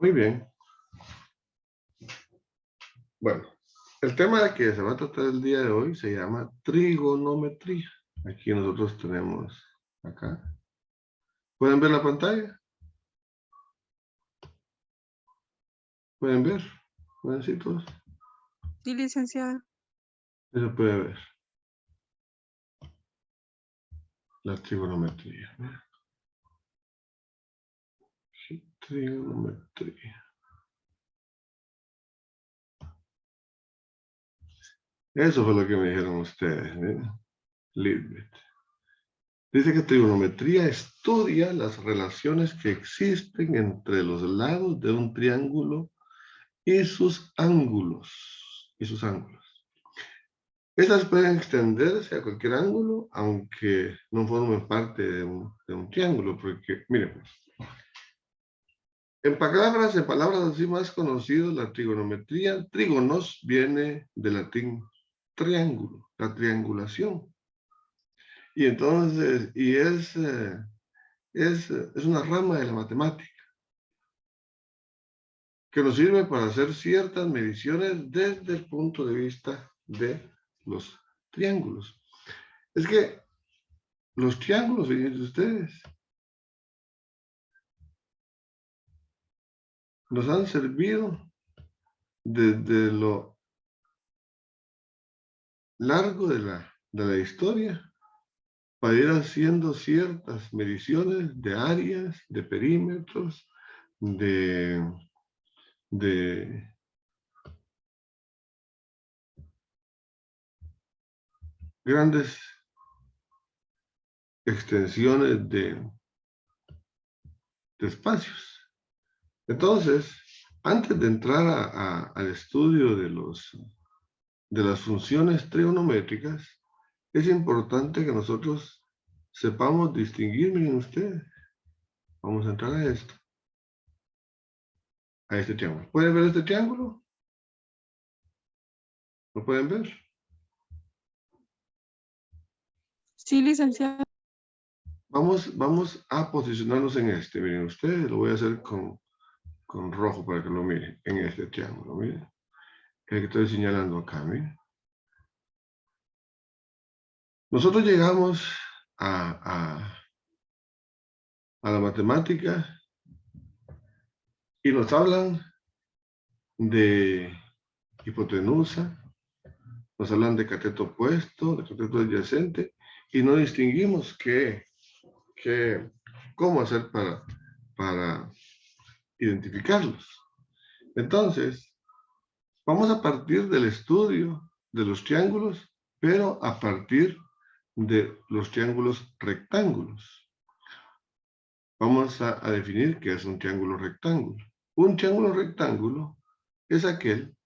Muy bien. Bueno, el tema que se va a tratar el día de hoy se llama trigonometría. Aquí nosotros tenemos acá. ¿Pueden ver la pantalla? ¿Pueden ver? ¿Pueden sí todos? Sí, licenciada. Se puede ver. La trigonometría. Sí, trigonometría. Eso fue lo que me dijeron ustedes. Litbit. Dice que trigonometría estudia las relaciones que existen entre los lados de un triángulo y sus ángulos. Estas pueden extenderse a cualquier ángulo, aunque no formen parte de un triángulo, porque, miren, pues, en palabras así más conocidas, la trigonometría, trígonos, viene del latín triángulo, la triangulación. Y entonces, es una rama de la matemática que nos sirve para hacer ciertas mediciones desde el punto de vista de los triángulos. Es que los triángulos, fíjense ustedes, nos han servido desde lo largo de la historia para ir haciendo ciertas mediciones de áreas, de perímetros, de grandes extensiones de espacios. Entonces, antes de entrar al estudio de las funciones trigonométricas, es importante que nosotros sepamos distinguir, miren ustedes, vamos a entrar a esto, a este triángulo. ¿Pueden ver este triángulo? ¿Lo pueden ver? Sí, licenciada. Vamos a posicionarnos en este, miren ustedes, lo voy a hacer con rojo para que lo miren, en este triángulo, miren. El que estoy señalando acá, miren. Nosotros llegamos a la matemática y nos hablan de hipotenusa, nos hablan de cateto opuesto, de cateto adyacente, y no distinguimos cómo hacer para identificarlos. Entonces, vamos a partir del estudio de los triángulos, pero a partir de los triángulos rectángulos. Vamos a definir qué es un triángulo rectángulo. Un triángulo rectángulo es aquel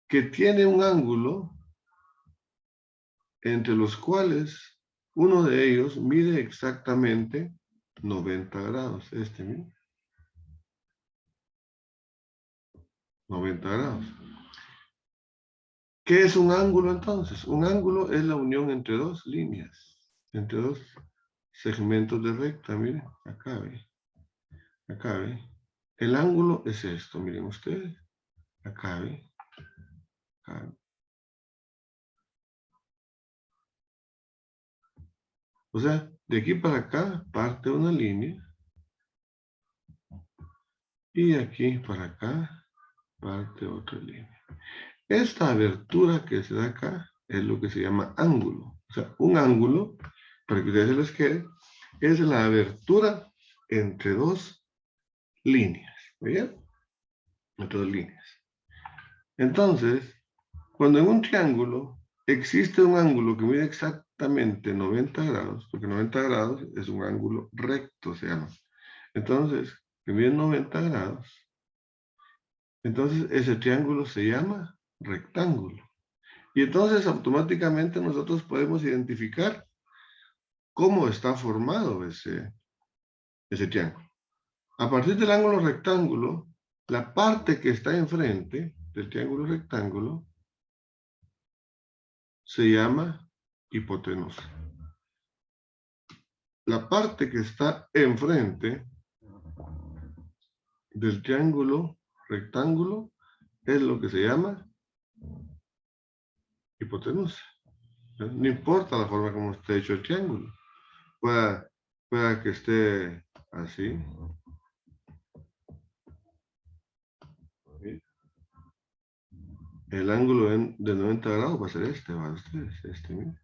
que tiene un ángulo entre los cuales uno de ellos mide exactamente 90 grados. Este mismo. 90 grados. ¿Qué es un ángulo entonces? Un ángulo es la unión entre dos líneas, entre dos segmentos de recta. Miren, acá ve. Acá ve. El ángulo es esto, miren ustedes. Acá ve. Acá ve. O sea, de aquí para acá parte una línea. Y de aquí para acá parte otra línea. Esta abertura que se da acá es lo que se llama ángulo. O sea, un ángulo, para que ustedes se les quede, es la abertura entre dos líneas. ¿Bien? Entre dos líneas. Entonces, cuando en un triángulo existe un ángulo que mide exactamente 90 grados, porque 90 grados es un ángulo recto, se llama. Entonces, que mide 90 grados, entonces ese triángulo se llama rectángulo. Y entonces automáticamente nosotros podemos identificar cómo está formado ese triángulo. A partir del ángulo rectángulo, la parte que está enfrente del triángulo rectángulo se llama hipotenusa. La parte que está enfrente del triángulo rectángulo es lo que se llama hipotenusa. No importa la forma como esté hecho el triángulo. Pueda que esté así. El ángulo de 90 grados va a ser este, va a ser este, mira.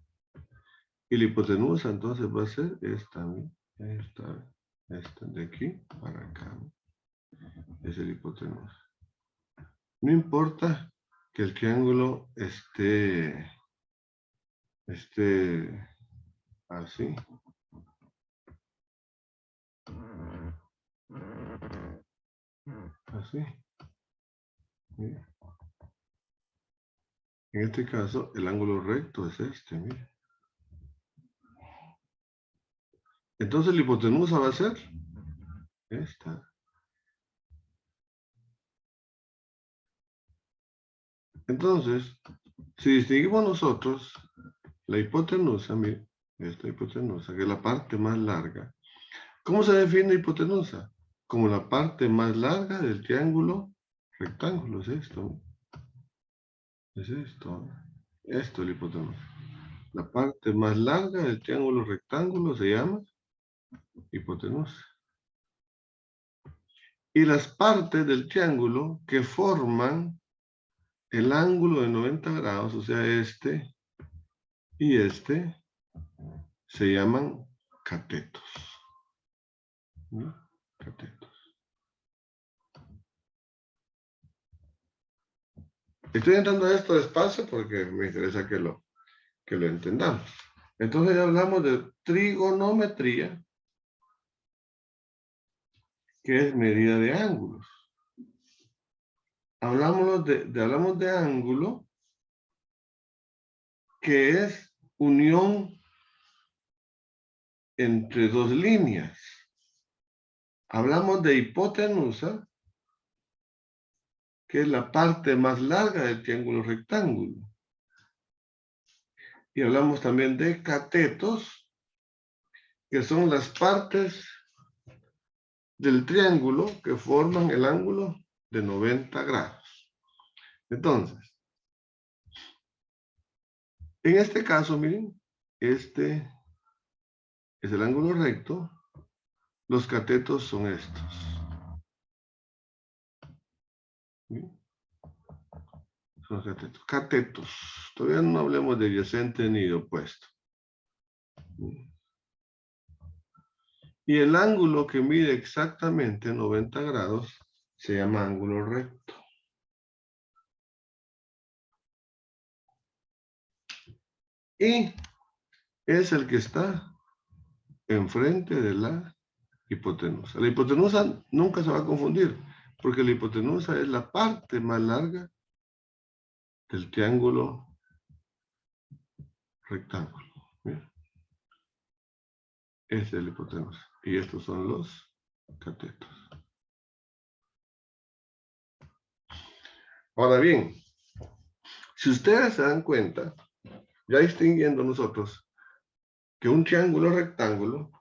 Y la hipotenusa entonces va a ser esta, mira. Esta de aquí para acá. ¿No? Es el hipotenusa. No importa que el triángulo esté así. Así. Mira. En este caso, el ángulo recto es este, mira. Entonces la hipotenusa va a ser esta. Entonces, si distinguimos nosotros la hipotenusa, mire, esta hipotenusa, que es la parte más larga. ¿Cómo se define hipotenusa? Como la parte más larga del triángulo rectángulo, es esto. Es esto. Esto es la hipotenusa. La parte más larga del triángulo rectángulo se llama hipotenusa. Y las partes del triángulo que forman el ángulo de 90 grados, o sea, este y este, se llaman catetos. ¿Sí? Catetos. Estoy entrando a esto despacio porque me interesa que lo entendamos. Entonces ya hablamos de trigonometría, que es medida de ángulos. Hablamos de ángulo, que es unión entre dos líneas. Hablamos de hipotenusa, que es la parte más larga del triángulo rectángulo. Y hablamos también de catetos, que son las partes del triángulo que forman el ángulo de 90 grados. Entonces, en este caso, miren, este es el ángulo recto, los catetos son estos. ¿Sí? Son los catetos. Catetos. Todavía no hablemos de adyacente ni de opuesto. ¿Sí? Y el ángulo que mide exactamente 90 grados se llama ángulo recto. Y es el que está enfrente de la hipotenusa. La hipotenusa nunca se va a confundir, porque la hipotenusa es la parte más larga del triángulo rectángulo. Mira. Esta es la hipotenusa. Y estos son los catetos. Ahora bien, si ustedes se dan cuenta, ya distinguiendo nosotros que un triángulo rectángulo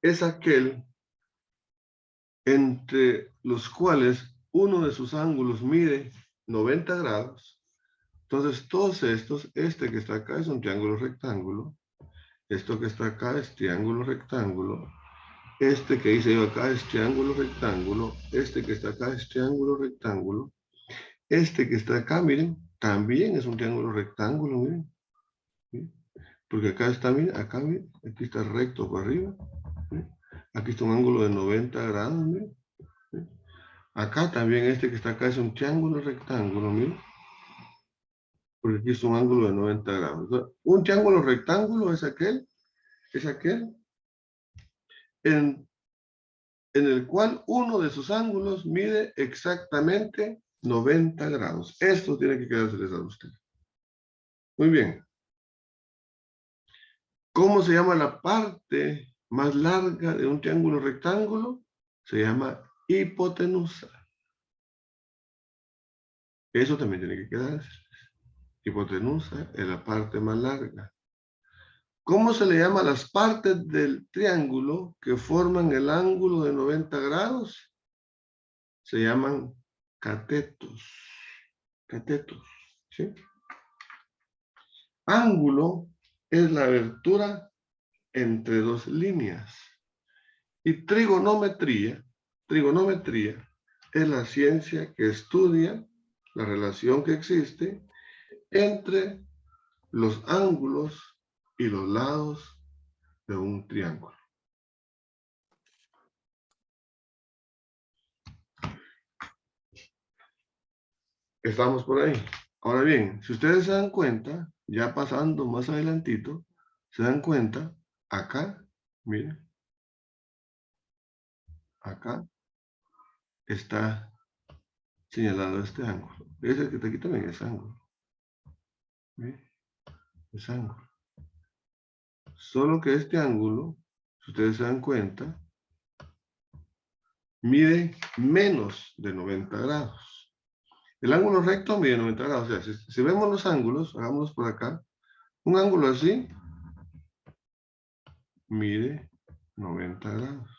es aquel entre los cuales uno de sus ángulos mide 90 grados. Entonces, todos estos, este que está acá es un triángulo rectángulo, esto que está acá es triángulo rectángulo, este que hice yo acá es triángulo rectángulo, este que está acá es triángulo rectángulo, este que está acá, miren, también es un triángulo rectángulo, miren. ¿Sí? Porque acá está, miren, acá, miren, aquí está recto para arriba. ¿Sí? Aquí está un ángulo de 90 grados, miren. ¿Sí? Acá también este que está acá es un triángulo rectángulo, miren. Porque aquí es un ángulo de 90 grados. Entonces, un triángulo rectángulo es aquel en el cual uno de sus ángulos mide exactamente 90 grados. Esto tiene que quedarse a usted. Muy bien. ¿Cómo se llama la parte más larga de un triángulo rectángulo? Se llama hipotenusa. Eso también tiene que quedarse. Hipotenusa es la parte más larga. ¿Cómo se le llama a las partes del triángulo que forman el ángulo de 90 grados? Se llaman catetos. Catetos, ¿sí? Ángulo es la abertura entre dos líneas. Y trigonometría es la ciencia que estudia la relación que existe entre los ángulos y los lados de un triángulo. Estamos por ahí. Ahora bien, si ustedes se dan cuenta, ya pasando más adelantito, se dan cuenta, acá, miren, acá está señalado este ángulo. Ese que está aquí también es ángulo. ¿Ven? Es ángulo. Solo que este ángulo, si ustedes se dan cuenta, mide menos de 90 grados. El ángulo recto mide 90 grados. O sea, si vemos los ángulos, hagámoslos por acá, un ángulo así mide 90 grados.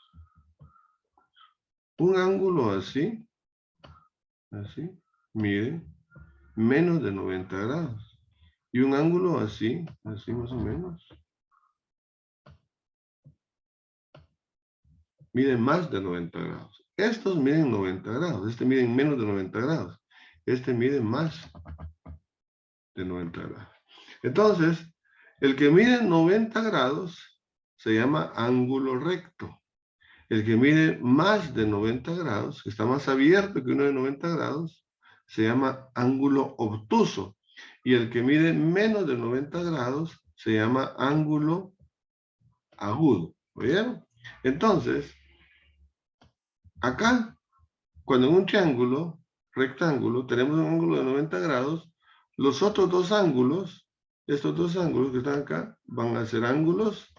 Un ángulo así, mide menos de 90 grados. Y un ángulo así más o menos, mide más de 90 grados. Estos miden 90 grados, este mide menos de 90 grados. Este mide más de 90 grados. Entonces, el que mide 90 grados se llama ángulo recto. El que mide más de 90 grados, que está más abierto que uno de 90 grados, se llama ángulo obtuso. Y el que mide menos de 90 grados se llama ángulo agudo. ¿Oyeron? Entonces, acá, cuando en un triángulo, rectángulo, tenemos un ángulo de 90 grados, los otros dos ángulos, estos dos ángulos que están acá, van a ser ángulos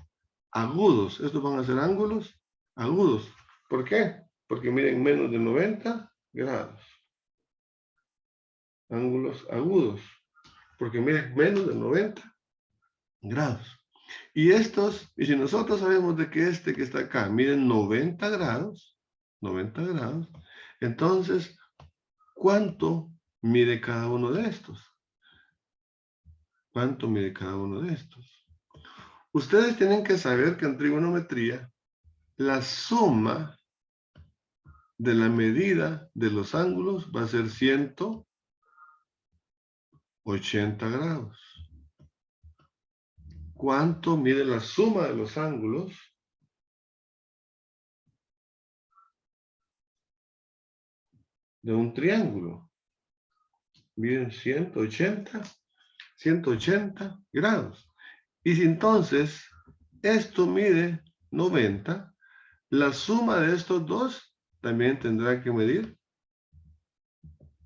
agudos. Estos van a ser ángulos agudos. ¿Por qué? Porque miden menos de 90 grados. Ángulos agudos. Porque miden menos de 90 grados. Y estos, y si nosotros sabemos de que este que está acá mide 90 grados, entonces, ¿cuánto mide cada uno de estos? ¿Cuánto mide cada uno de estos? Ustedes tienen que saber que en trigonometría, la suma de la medida de los ángulos va a ser 180 grados. ¿Cuánto mide la suma de los ángulos de un triángulo? Miden 180 grados. Y si entonces esto mide 90, la suma de estos dos también tendrá que medir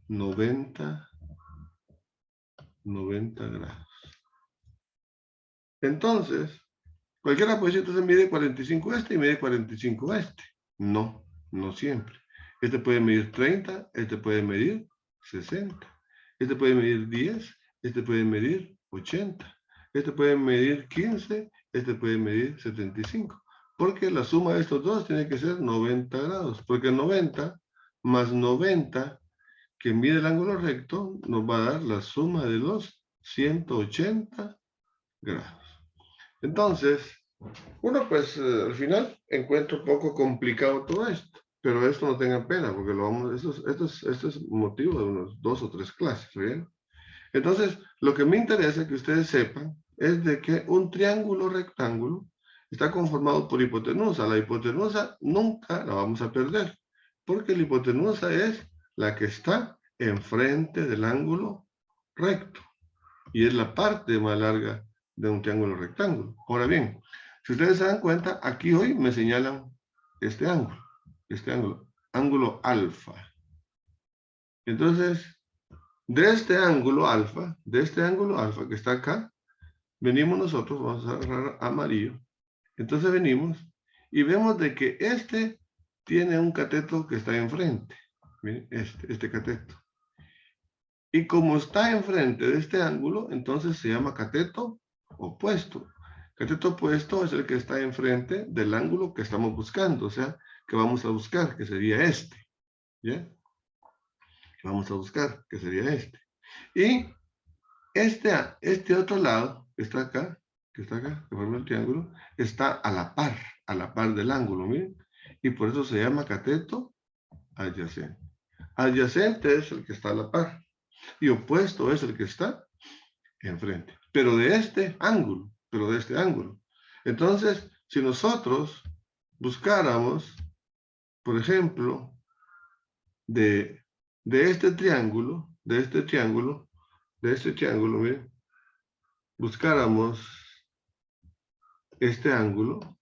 90 grados. Entonces, cualquiera puede decir, entonces mide 45 este y mide 45 este. No, no siempre. Este puede medir 30, este puede medir 60. Este puede medir 10, este puede medir 80. Este puede medir 15, este puede medir 75. Porque la suma de estos dos tiene que ser 90 grados. Porque 90 más 90, que mide el ángulo recto, nos va a dar la suma de los 180 grados. Entonces, uno pues al final encuentra un poco complicado todo esto, pero esto no tengan pena, porque esto es motivo de unos 2 o 3 clases, ¿bien? Entonces, lo que me interesa que ustedes sepan es de que un triángulo rectángulo está conformado por hipotenusa. La hipotenusa nunca la vamos a perder, porque la hipotenusa es la que está enfrente del ángulo recto, y es la parte más larga de un triángulo rectángulo. Ahora bien, si ustedes se dan cuenta, aquí hoy me señalan este ángulo alfa. Entonces, de este ángulo alfa que está acá, venimos nosotros, vamos a agarrar amarillo. Entonces venimos y vemos de que este tiene un cateto que está enfrente. Miren, este cateto. Y como está enfrente de este ángulo, entonces se llama cateto opuesto. Cateto opuesto es el que está enfrente del ángulo que estamos buscando, o sea, que vamos a buscar, que sería este. ¿Ya? Vamos a buscar, que sería este. Y este otro lado, que está acá, que forma el triángulo, está a la par del ángulo, miren. Y por eso se llama cateto adyacente. Adyacente es el que está a la par. Y opuesto es el que está enfrente. Pero de este ángulo. Entonces, si nosotros buscáramos, por ejemplo, de este triángulo, miren, buscáramos este ángulo,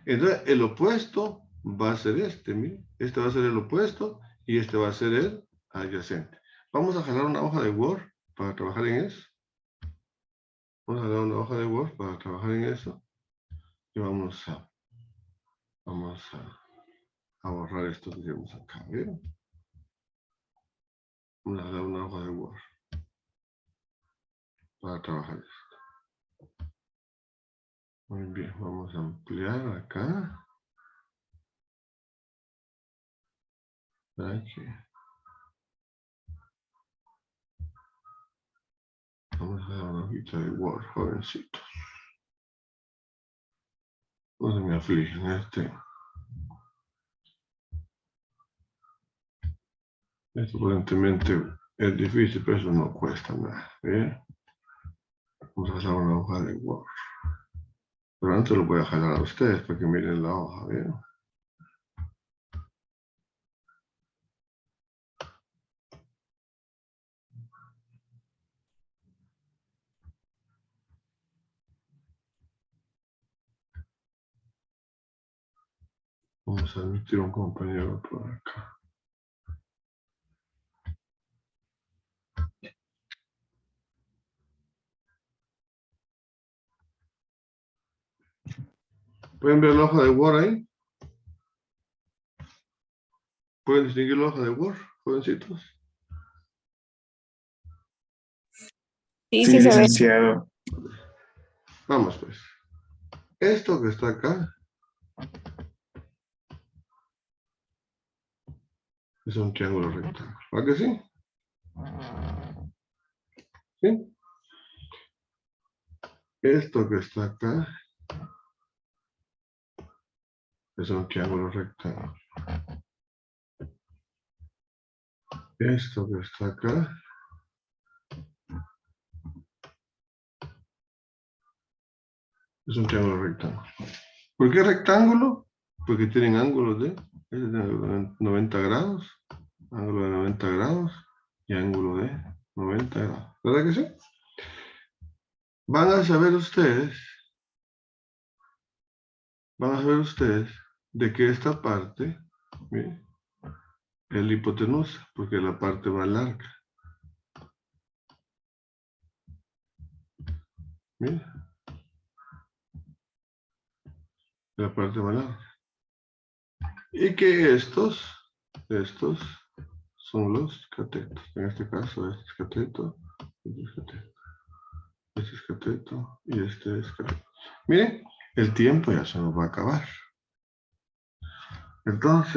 entonces el opuesto va a ser este, miren, este va a ser el opuesto y este va a ser el adyacente. Vamos a jalar una hoja de Word para trabajar en eso. Vamos a jalar una hoja de Word para trabajar en eso y vamos a borrar esto que tenemos acá, ¿vieron? Vamos a jalar una hoja de Word para trabajar esto. Muy bien, vamos a ampliar acá. Aquí. Vamos a dar una hojita de Word, jovencitos. No se me afligen Esto aparentemente es difícil, pero eso no cuesta nada. ¿Bien? Vamos a hacer una hoja de Word. Pero antes lo voy a jalar a ustedes para que miren la hoja, ¿bien? Vamos a admitir un compañero por acá. ¿Pueden ver la hoja de Word ahí? ¿Pueden distinguir la hoja de Word, jovencitos? Sí, sí se ve. Licenciado. Vamos pues. Esto que está acá es un triángulo rectángulo. ¿Va que sí? ¿Sí? Esto que está acá es un triángulo rectángulo. Esto que está acá es un triángulo rectángulo. ¿Por qué rectángulo? Porque tienen ángulos de 90 grados, ángulo de 90 grados y ángulo de 90 grados. ¿Verdad que sí? Van a saber ustedes de que esta parte, miren, es la hipotenusa, porque es la parte más larga. Miren, la parte más larga. Y que estos son los catetos. En este caso, este es cateto, este es cateto, este es cateto y este es cateto. Miren, el tiempo ya se nos va a acabar. Entonces,